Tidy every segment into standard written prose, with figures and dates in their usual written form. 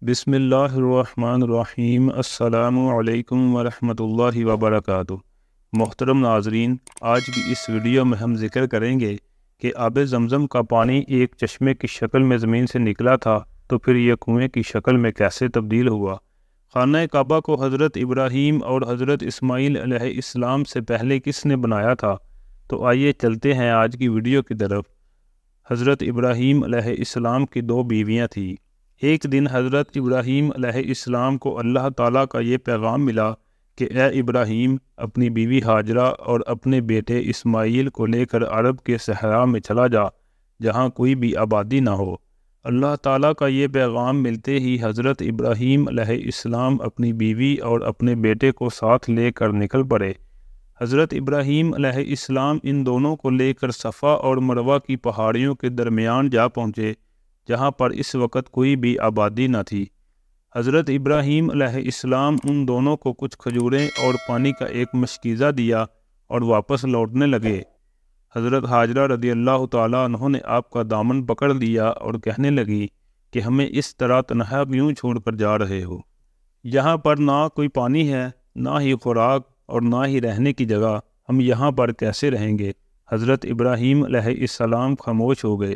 بسم اللہ الرحمن الرحیم۔ السلام علیکم ورحمۃ اللہ وبرکاتہ۔ محترم ناظرین، آج کی اس ویڈیو میں ہم ذکر کریں گے کہ آب زمزم کا پانی ایک چشمے کی شکل میں زمین سے نکلا تھا تو پھر یہ کنویں کی شکل میں کیسے تبدیل ہوا۔ خانہ کعبہ کو حضرت ابراہیم اور حضرت اسماعیل علیہ السلام سے پہلے کس نے بنایا تھا؟ تو آئیے چلتے ہیں آج کی ویڈیو کی طرف۔ حضرت ابراہیم علیہ السلام کی دو بیویاں تھیں۔ ایک دن حضرت ابراہیم علیہ السلام کو اللہ تعالیٰ کا یہ پیغام ملا کہ اے ابراہیم، اپنی بیوی ہاجرہ اور اپنے بیٹے اسماعیل کو لے کر عرب کے صحرا میں چلا جا، جہاں کوئی بھی آبادی نہ ہو۔ اللہ تعالیٰ کا یہ پیغام ملتے ہی حضرت ابراہیم علیہ السلام اپنی بیوی اور اپنے بیٹے کو ساتھ لے کر نکل پڑے۔ حضرت ابراہیم علیہ السلام ان دونوں کو لے کر صفا اور مروہ کی پہاڑیوں کے درمیان جا پہنچے، جہاں پر اس وقت کوئی بھی آبادی نہ تھی۔ حضرت ابراہیم علیہ السلام ان دونوں کو کچھ کھجوریں اور پانی کا ایک مشکیزہ دیا اور واپس لوٹنے لگے۔ حضرت ہاجرہ رضی اللہ تعالیٰ عنہ نے آپ کا دامن پکڑ لیا اور کہنے لگی کہ ہمیں اس طرح تنہا کیوں چھوڑ کر جا رہے ہو؟ یہاں پر نہ کوئی پانی ہے، نہ ہی خوراک اور نہ ہی رہنے کی جگہ، ہم یہاں پر کیسے رہیں گے؟ حضرت ابراہیم علیہ السلام خاموش ہو گئے۔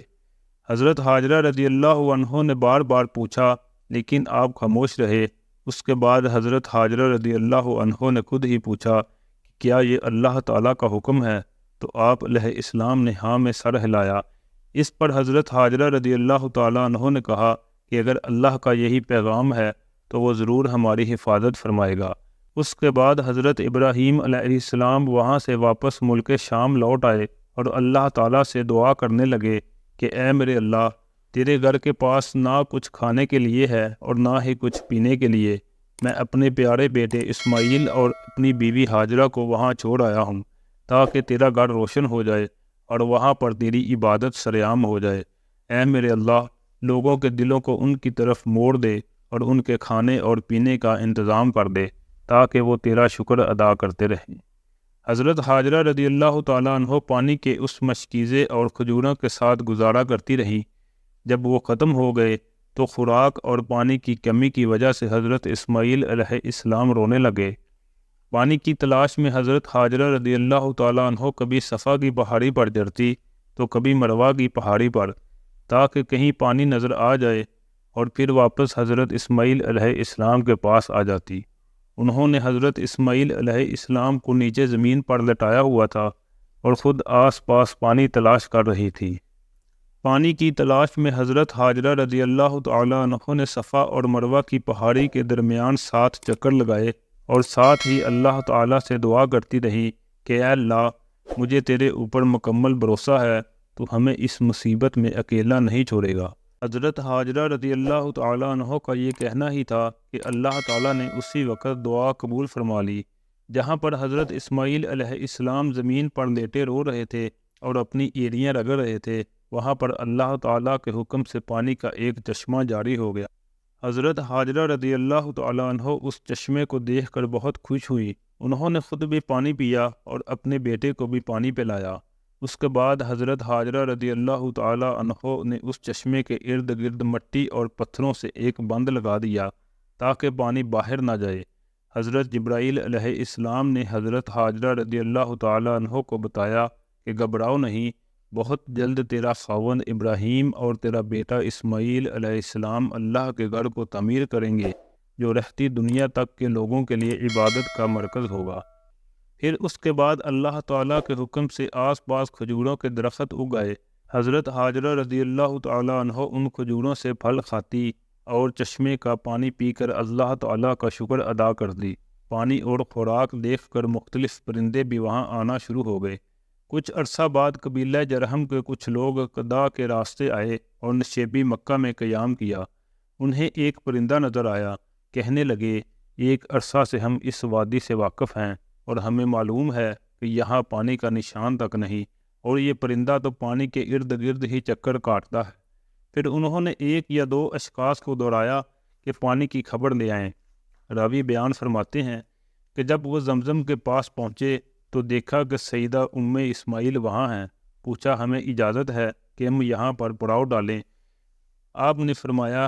حضرت ہاجرہ رضی اللہ عنہ نے بار بار پوچھا، لیکن آپ خاموش رہے۔ اس کے بعد حضرت ہاجرہ رضی اللہ عنہ نے خود ہی پوچھا کہ کیا یہ اللہ تعالیٰ کا حکم ہے؟ تو آپ علیہ السلام نے ہاں میں سر ہلایا۔ اس پر حضرت ہاجرہ رضی اللہ تعالیٰ عنہ نے کہا کہ اگر اللہ کا یہی پیغام ہے تو وہ ضرور ہماری حفاظت فرمائے گا۔ اس کے بعد حضرت ابراہیم علیہ السلام وہاں سے واپس ملک شام لوٹ آئے اور اللہ تعالیٰ سے دعا کرنے لگے کہ اے میرے اللہ، تیرے گھر کے پاس نہ کچھ کھانے کے لیے ہے اور نہ ہی کچھ پینے کے لیے۔ میں اپنے پیارے بیٹے اسماعیل اور اپنی بیوی ہاجرہ کو وہاں چھوڑ آیا ہوں تاکہ تیرا گھر روشن ہو جائے اور وہاں پر تیری عبادت سرعام ہو جائے۔ اے میرے اللہ، لوگوں کے دلوں کو ان کی طرف موڑ دے اور ان کے کھانے اور پینے کا انتظام کر دے تاکہ وہ تیرا شکر ادا کرتے رہیں۔ حضرت ہاجرہ رضی اللہ تعالیٰ عنہ پانی کے اس مشکیزے اور کھجوروں کے ساتھ گزارا کرتی رہیں۔ جب وہ ختم ہو گئے تو خوراک اور پانی کی کمی کی وجہ سے حضرت اسماعیل علیہ السلام رونے لگے۔ پانی کی تلاش میں حضرت ہاجرہ رضی اللہ تعالیٰ عنہ کبھی صفا کی پہاڑی پر چڑھتی تو کبھی مروہ کی پہاڑی پر، تاکہ کہیں پانی نظر آ جائے اور پھر واپس حضرت اسماعیل علیہ السلام کے پاس آ جاتی۔ انہوں نے حضرت اسماعیل علیہ السلام کو نیچے زمین پر لٹایا ہوا تھا اور خود آس پاس پانی تلاش کر رہی تھی۔ پانی کی تلاش میں حضرت ہاجرہ رضی اللہ تعالیٰ عنہ نے صفا اور مروہ کی پہاڑی کے درمیان 7 چکر لگائے اور ساتھ ہی اللہ تعالیٰ سے دعا کرتی رہی کہ اے اللہ، مجھے تیرے اوپر مکمل بھروسہ ہے، تو ہمیں اس مصیبت میں اکیلا نہیں چھوڑے گا۔ حضرت ہاجرہ رضی اللہ تعالیٰ عنہ کا یہ کہنا ہی تھا کہ اللہ تعالیٰ نے اسی وقت دعا قبول فرما لی۔ جہاں پر حضرت اسماعیل علیہ السلام زمین پر لیٹے رو رہے تھے اور اپنی ایڑیاں رگڑ رہے تھے، وہاں پر اللہ تعالیٰ کے حکم سے پانی کا ایک چشمہ جاری ہو گیا۔ حضرت ہاجرہ رضی اللہ تعالیٰ عنہ اس چشمے کو دیکھ کر بہت خوش ہوئی۔ انہوں نے خود بھی پانی پیا اور اپنے بیٹے کو بھی پانی پلایا۔ اس کے بعد حضرت ہاجرہ رضی اللہ تعالیٰ عنہ نے اس چشمے کے ارد گرد مٹی اور پتھروں سے ایک بند لگا دیا تاکہ پانی باہر نہ جائے۔ حضرت جبرائیل علیہ السلام نے حضرت ہاجرہ رضی اللہ تعالیٰ عنہ کو بتایا کہ گھبراؤ نہیں، بہت جلد تیرا خاوند ابراہیم اور تیرا بیٹا اسماعیل علیہ السلام اللہ کے گھر کو تعمیر کریں گے، جو رہتی دنیا تک کے لوگوں کے لیے عبادت کا مرکز ہوگا۔ پھر اس کے بعد اللہ تعالیٰ کے حکم سے آس پاس کھجوروں کے درخت اگ گئے۔ حضرت ہاجرہ رضی اللہ تعالیٰ عنہ ان کھجوروں سے پھل کھاتی اور چشمے کا پانی پی کر اللہ تعالیٰ کا شکر ادا کرتی۔ پانی اور خوراک دیکھ کر مختلف پرندے بھی وہاں آنا شروع ہو گئے۔ کچھ عرصہ بعد قبیلہ جرہم کے کچھ لوگ قدا کے راستے آئے اور نشیبی مکہ میں قیام کیا۔ انہیں ایک پرندہ نظر آیا، کہنے لگے ایک عرصہ سے ہم اس وادی سے واقف ہیں اور ہمیں معلوم ہے کہ یہاں پانی کا نشان تک نہیں، اور یہ پرندہ تو پانی کے ارد گرد ہی چکر کاٹتا ہے۔ پھر انہوں نے 1 یا 2 اشخاص کو دہرایا کہ پانی کی خبر لے آئیں۔ راوی بیان فرماتے ہیں کہ جب وہ زمزم کے پاس پہنچے تو دیکھا کہ سیدہ اسماعیل وہاں ہیں۔ پوچھا ہمیں اجازت ہے کہ ہم یہاں پر پڑاؤ ڈالیں؟ آپ نے فرمایا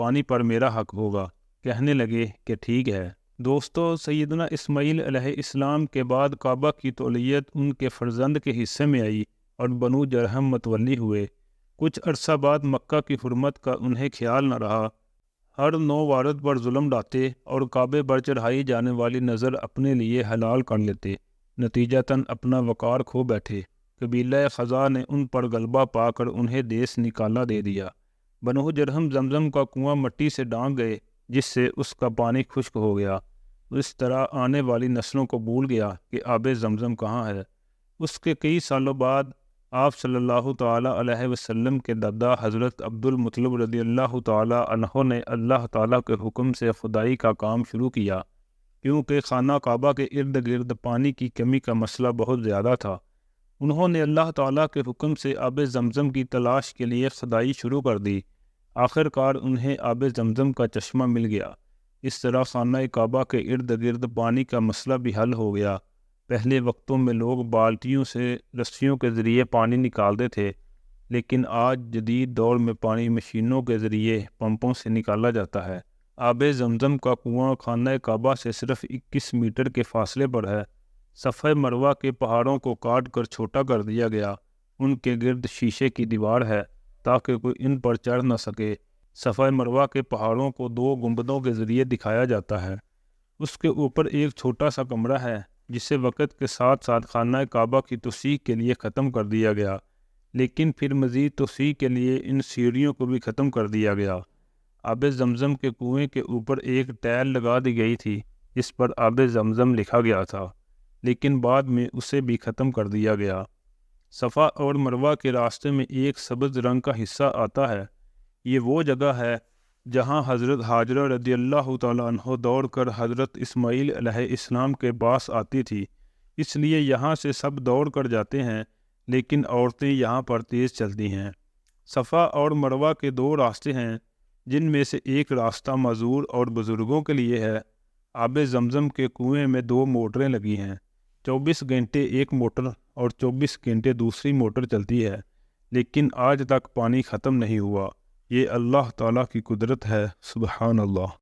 پانی پر میرا حق ہوگا۔ کہنے لگے کہ ٹھیک ہے۔ دوستو، سیدنا اسماعیل علیہ السلام کے بعد کعبہ کی تولیت ان کے فرزند کے حصے میں آئی اور بنو جرہم متولی ہوئے۔ کچھ عرصہ بعد مکہ کی حرمت کا انہیں خیال نہ رہا، ہر نو وارد پر ظلم ڈھاتے اور کعبے پر چڑھائی جانے والی نظر اپنے لیے حلال کر لیتے، نتیجتاً اپنا وقار کھو بیٹھے۔ قبیلہ خزاع نے ان پر غلبہ پا کر انہیں دیس نکالا دے دیا۔ بنو جرہم زمزم کا کنواں مٹی سے ڈھانک گئے، جس سے اس کا پانی خشک ہو گیا۔ اس طرح آنے والی نسلوں کو بھول گیا کہ آب زمزم کہاں ہے۔ اس کے کئی سالوں بعد آپ صلی اللہ تعالیٰ علیہ وسلم کے دادا حضرت عبد المطلب رضی اللہ تعالیٰ عنہ نے اللہ تعالیٰ کے حکم سے خدائی کا کام شروع کیا، کیونکہ خانہ کعبہ کے ارد گرد پانی کی کمی کا مسئلہ بہت زیادہ تھا۔ انہوں نے اللہ تعالیٰ کے حکم سے آب زمزم کی تلاش کے لیے کھدائی شروع کر دی۔ آخر کار انہیں آب زمزم کا چشمہ مل گیا۔ اس طرح خانہ کعبہ کے ارد گرد پانی کا مسئلہ بھی حل ہو گیا۔ پہلے وقتوں میں لوگ بالٹیوں سے رسیوں کے ذریعے پانی نکالتے تھے، لیکن آج جدید دور میں پانی مشینوں کے ذریعے پمپوں سے نکالا جاتا ہے۔ آب زمزم کا کنواں خانہ کعبہ سے صرف 21 میٹر کے فاصلے پر ہے۔ صفحہ مروہ کے پہاڑوں کو کاٹ کر چھوٹا کر دیا گیا۔ ان کے گرد شیشے کی دیوار ہے تاکہ کوئی ان پر چڑھ نہ سکے۔ صفحہ مروہ کے پہاڑوں کو 2 گنبدوں کے ذریعے دکھایا جاتا ہے۔ اس کے اوپر ایک چھوٹا سا کمرہ ہے جسے وقت کے ساتھ ساتھ خانہ کعبہ کی توسیع کے لیے ختم کر دیا گیا، لیکن پھر مزید توسیع کے لیے ان سیڑھیوں کو بھی ختم کر دیا گیا۔ آب زمزم کے کنویں کے اوپر ایک ٹائل لگا دی گئی تھی جس پر آب زمزم لکھا گیا تھا، لیکن بعد میں اسے بھی ختم کر دیا گیا۔ صفا اور مروہ کے راستے میں ایک سبز رنگ کا حصہ آتا ہے۔ یہ وہ جگہ ہے جہاں حضرت ہاجرہ رضی اللہ تعالیٰ عنہ دوڑ کر حضرت اسماعیل علیہ السلام کے پاس آتی تھی، اس لیے یہاں سے سب دوڑ کر جاتے ہیں، لیکن عورتیں یہاں پر تیز چلتی ہیں۔ صفا اور مروہ کے 2 راستے ہیں، جن میں سے ایک راستہ معذور اور بزرگوں کے لیے ہے۔ آب زمزم کے کنویں میں 2 موٹریں لگی ہیں، 24 گھنٹے ایک موٹر اور 24 گھنٹے دوسری موٹر چلتی ہے، لیکن آج تک پانی ختم نہیں ہوا۔ یہ اللہ تعالیٰ کی قدرت ہے، سبحان اللہ۔